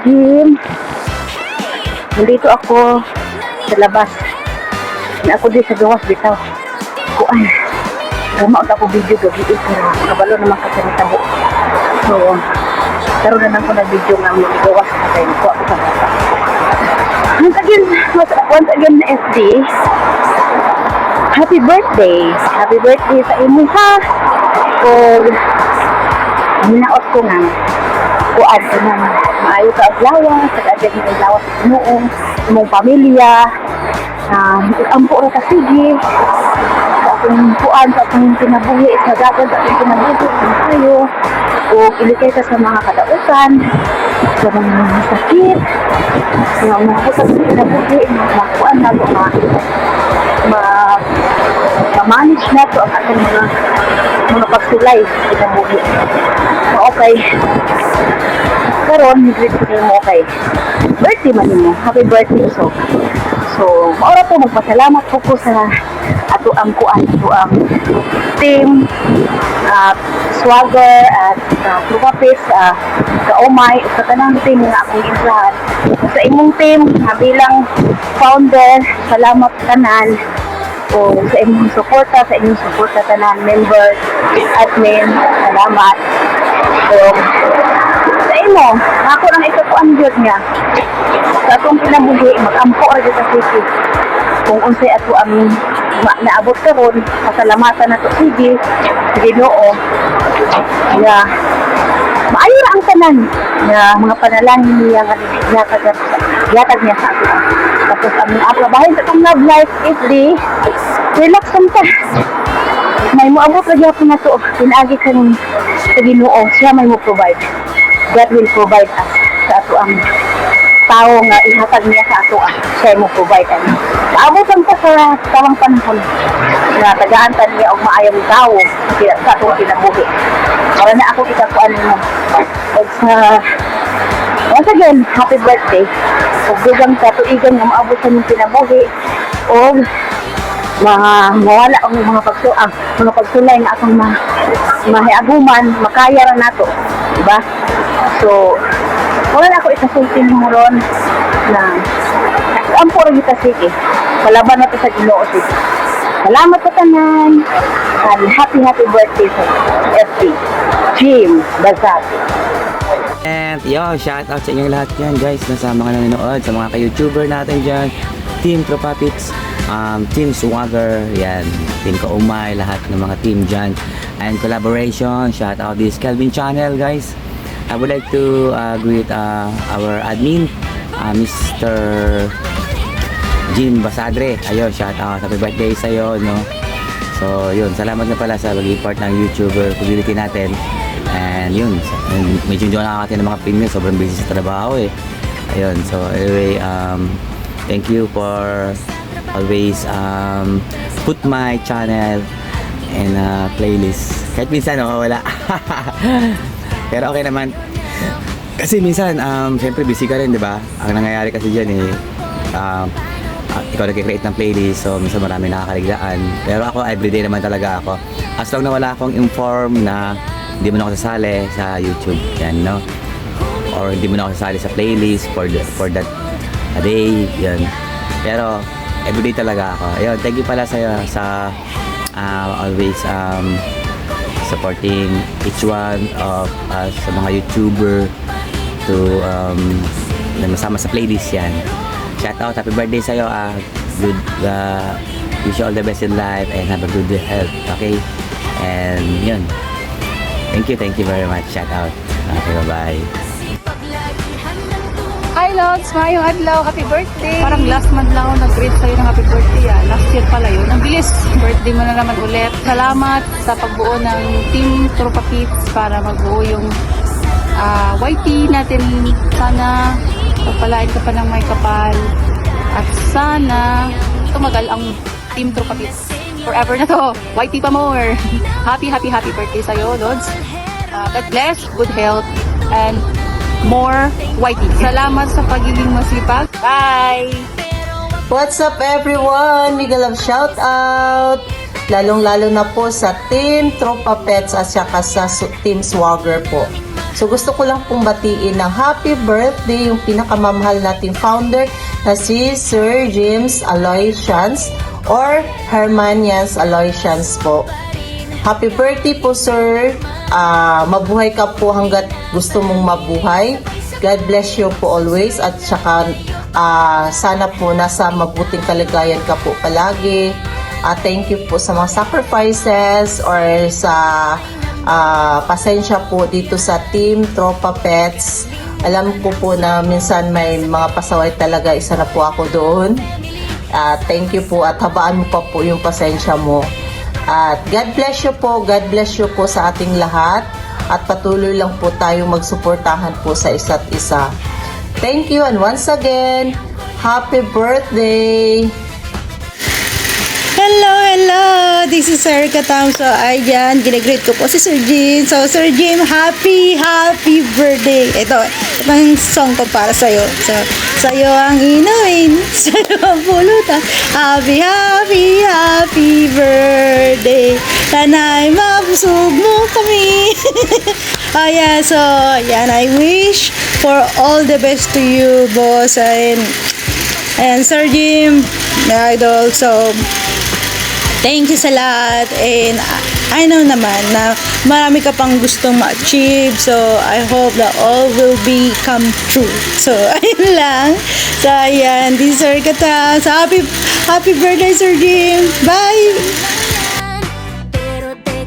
Jim. Nandito ako sa labas. Na ako di sa gawas bitaw. Kuan. Gamaot ako video gabi pero kabalo naman kasi natabo. So, karon na lang ko na video nga mo gawas na tayo ko ako sa bata. Once again na FD. Happy birthday! Happy birthday sa imo ha! O, hinaot ko nga kuan ko na maayo ka aglawa, sa kaagad na aglawa sa imuong, imong pamilya, ampo ra ka sige, sa akong kuan, sa akong kinabuhi, sa dagan, sa akong kinabuhi, tayo, o ilikay ka sa mga kadautan, sa mga sakit, sa mga kusang kinabuhi, mga kuan na ma-manage na to ang ating mga pagsulay sa kinabuhi. So, okay. Karon, nag-greet mo okay. Birthday man mo. Happy birthday so. So, maura po magpasalamat po sa ato ang kuan, ato ang team, Swagger at Trupapis, Kaomay, sa tanang team nga akong insahan. Sa imong team, bilang founder, salamat tanan. O sa imong suporta, tanan, member, admin, salamat. So, sa imo, ako nang ito po ang Diyos niya. Sa akong pinabuhi, mag-ampo ra sa sige. Kung unsay ato ang naabot karon, pasalamatan nato sige, Ginoo. Ya, maayo ra ang tanan nga mga panalangin niya nga yatag niya sa ato. Tapos ang aplabahin sa itong love life is relax lang ta. May moabot ra gyapon nato, pinaagi kan sa Ginoo, siya may mo provide. God will provide us sa ato ang tao nga ihatag niya sa ato, siya mo provide ani. Maabot lang ta sa tawang panahon na tagaan ta niya og maayong tao sa atong kinabuhi. Para na ako ikakuan mo. Once again, happy birthday. Ug dugang sa tuigan nga maabot sa inyong kinabuhi og mawala ang mga pagsulay nga atong mahiaguman, makaya ra nato, diba? So, wala na ako ikasultin mo ron na ampo ra kita sige. Palaban na to sa Ginoo sige. Salamat sa tanan. And happy birthday sa FD Jim Bazat. And yo, shout out sa inyong lahat dyan guys na sa mga nanonood, sa mga ka-YouTuber natin dyan, Team Trupapits, Team Swagger, yan, Team Kaumay, lahat ng mga team dyan, and collaboration. Shout out this Kelvin channel guys. I would like to greet our admin, Mr. Jim Basadre. Ayun, shout out, happy birthday sa'yo, no? So yun, salamat na pala sa maging part ng YouTuber community natin. And yun, medyo hindi ako nakakatin ng mga premium, sobrang busy sa trabaho eh. Ayun, so anyway, thank you for always put my channel in a playlist. Kahit minsan wala. Pero okay naman. Kasi minsan, siyempre busy ka rin, di ba? Ang nangyayari kasi dyan ikaw nag-create ng playlist, so minsan marami nakakaliglaan. Pero ako, everyday naman talaga ako. As long na wala akong inform na hindi mo na ako sasali sa YouTube, yan, no? Or hindi mo na ako sasali sa playlist for that day, yan. Pero, everyday talaga ako. Ayun, thank you pala sa always supporting each one of us, sa mga YouTuber to na masama sa playlist yan. Shout out, happy birthday sa'yo, good, wish you all the best in life and have a good health, okay? And yun, thank you very much. Shout out. Okay, bye-bye. Hi Lods, mayong adlaw, happy birthday. Parang last month lang ako nag-greet sa'yo ng happy birthday. Last year pala yun. Ang bilis, birthday mo na naman ulit. Salamat sa pagbuo ng Team Trupapits para magbuo yung YT natin. Sana pagpalain ka pa ng may kapal. At sana tumagal ang Team Trupapits. Forever na to. YT pa more. Happy birthday sa'yo, Lods. God bless, good health, and more YT. Salamat sa pagiging masipag. Bye! What's up everyone? Mega love shout out! Lalong-lalo na po sa Team Trupapits at saka sa Team Swagger po. So gusto ko lang pong batiin ng happy birthday yung pinakamamahal nating founder na si Sir James Aloysians or Hermanians Aloysians po. Happy birthday po, sir. Mabuhay ka po hanggat gusto mong mabuhay. God bless you po always at saka sana po nasa mabuting kalagayan ka po palagi. Thank you po sa mga sacrifices or sa pasensya po dito sa Team Tropa Pets. Alam ko po na minsan may mga pasaway talaga, isa na po ako doon. Thank you po at habaan mo pa po yung pasensya mo. At God bless you po, God bless you po sa ating lahat at patuloy lang po tayong magsuportahan po sa isa't isa. Thank you and once again, happy birthday! Hello! This is Erica Tam. So, ayan, ginagreet ko po si Sir Jim. So, Sir Jim, happy birthday! Ito ang song ko para sa'yo. So, sa'yo ang inuin, sa'yo ang pulutan. Happy birthday! Sana'y mabusog mo kami. Ayan, so, ayan, I wish for all the best to you, boss. And Sir Jim, my idol. So, thank you sa lahat, and I know naman na marami ka pang gustong ma-achieve, so I hope that all will come true. So, ayun lang. So, ayan, this is Sir Kata. So, happy birthday, Sir Jim. Bye!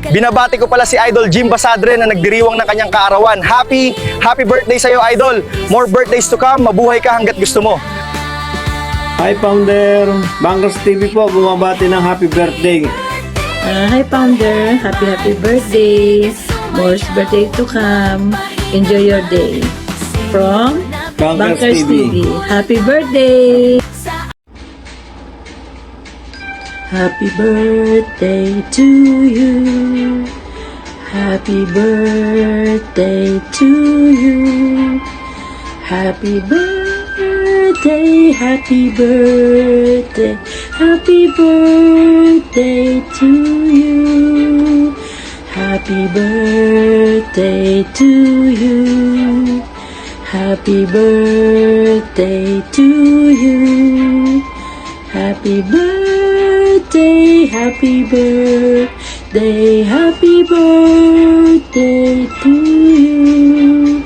Binabati ko pala si Idol Jim Basadre na nagdiriwang ng kanyang kaarawan. Happy birthday sa'yo, Idol. More birthdays to come. Mabuhay ka hanggat gusto mo. Hi Founder, Bangers TV po, bumabati ng happy birthday. Hi Founder, happy birthday. More birthday to come. Enjoy your day. From Bankers TV. Happy birthday. Happy birthday to you. Happy birthday to you. Happy birthday. Happy birthday to you. Happy birthday to you. Happy birthday to you. Happy birthday to you.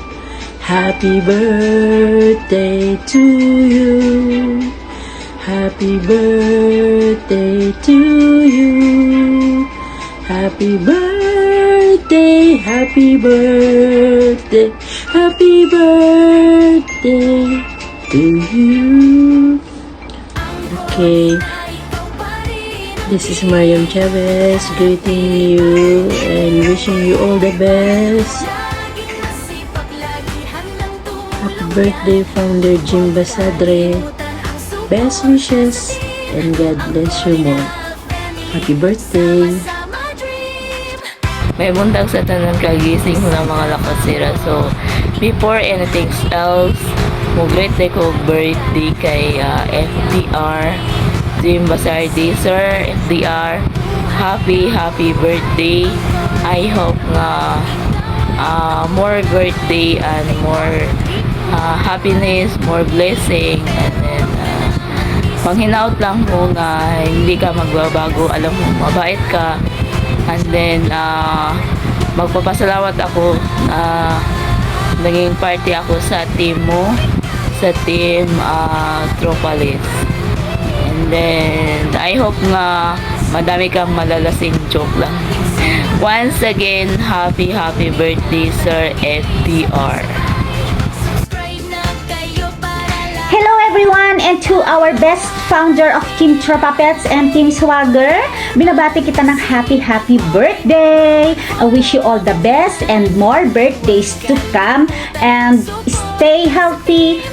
Happy birthday to you. Happy birthday to you. Happy birthday to you. Okay. This is Mariam Chavez greeting you and wishing you all the best. Happy birthday, Founder Jim Basadre. Best wishes and God bless you more. Happy birthday. May buntag sa tanan kagising mo ng mga lakasira. So, before anything else, great day ko birthday kay FDR Jim Basardi. Sir FDR, happy birthday. I hope nga more birthday and more happiness, more blessing, and then panghinaut lang mo na hindi ka magbabago, alam mo mabait ka, and then magpapasalamat ako na naging party ako sa team mo, sa team Tropalis. And then I hope nga madami kang malalasing joke lang. Once again, happy birthday, Sir FDR. Hello everyone, and to our best founder of Team Tropa Pets and Team Swagger, binabati kita ng happy birthday. I wish you all the best and more birthdays to come, and stay healthy,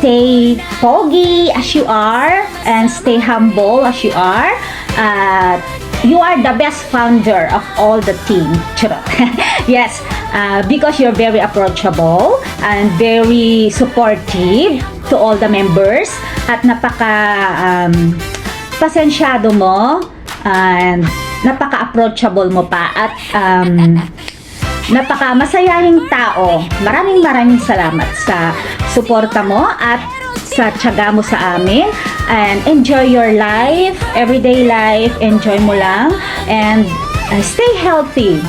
stay pogi as you are, and stay humble as you are. You are the best founder of all the team. Yes, because you're very approachable and very supportive to all the members, at pasensyado mo and napaka-approachable mo pa, at napakamasayahing tao. Maraming salamat sa suporta mo at sa tiyaga mo sa amin. And enjoy your life, everyday life. Enjoy mo lang. And stay healthy.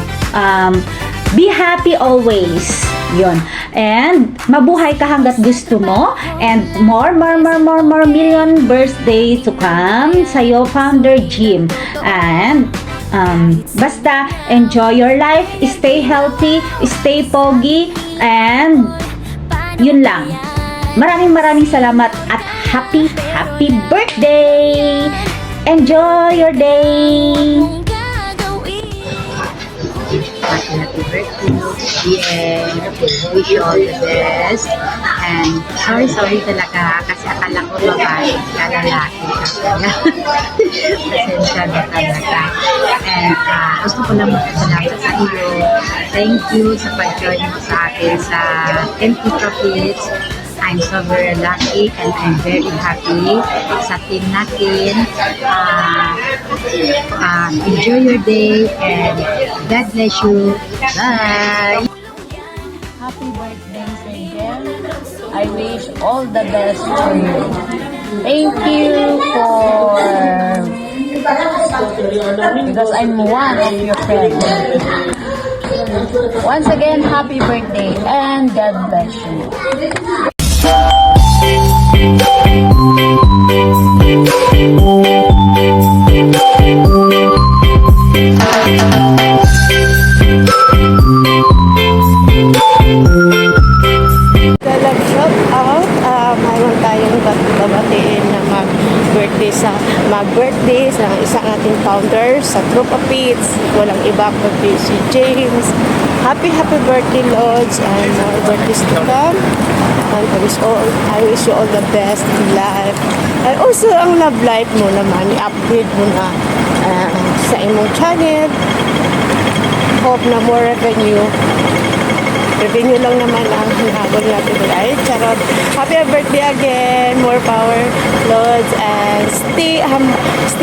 Be happy always. Yun. And mabuhay ka hanggat gusto mo. And more million birthday to come sa'yo, Founder Jim. And basta enjoy your life, stay healthy, stay pogi, and yun lang. Maraming salamat at happy birthday! Enjoy your day! Happy birthday, yeah. Wish you all the best. And sorry talaga kasi akala ko babae, lalaki ka. Pasensya na talaga. And gusto ko lang magpasalamat sa iyo. Thank you sa pag-join mo sa akin sa NP Profits. I'm so very lucky and I'm very happy sa team natin. Enjoy your day and God bless you. Bye! Happy birthday, Angel. I wish all the best to you. Thank you because I'm one of your friends. Once again, happy birthday and God bless you. Shout out, mayroon tayong babatiin na mag-birthday sa isang ating founder sa Group of Pits. Walang iba kundi si James. Happy birthday, Lords, and more birthdays to come. And I wish you all the best in life. And also, ang love life mo naman, i-upgrade mo na sa imong channel. Hope na more revenue. Revenue lang naman ang hinahabol natin. Ay, charot. Happy birthday again. More power, Lords, and stay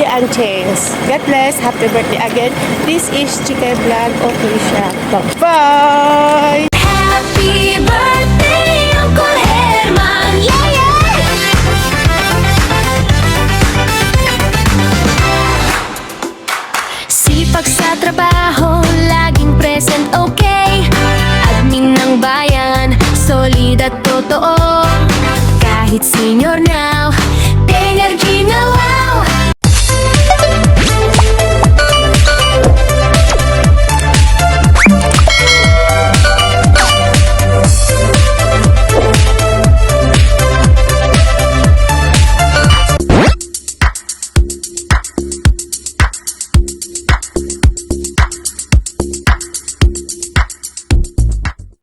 unchanged. God bless. Happy birthday again. This is Chika Vlog Official. Bye! Happy birthday, Uncle Herman! Yeah, yeah! Sipag sa trabaho, laging present, okay. Admin ng bayan, solid at totoo. Kahit senior now, energy na wow.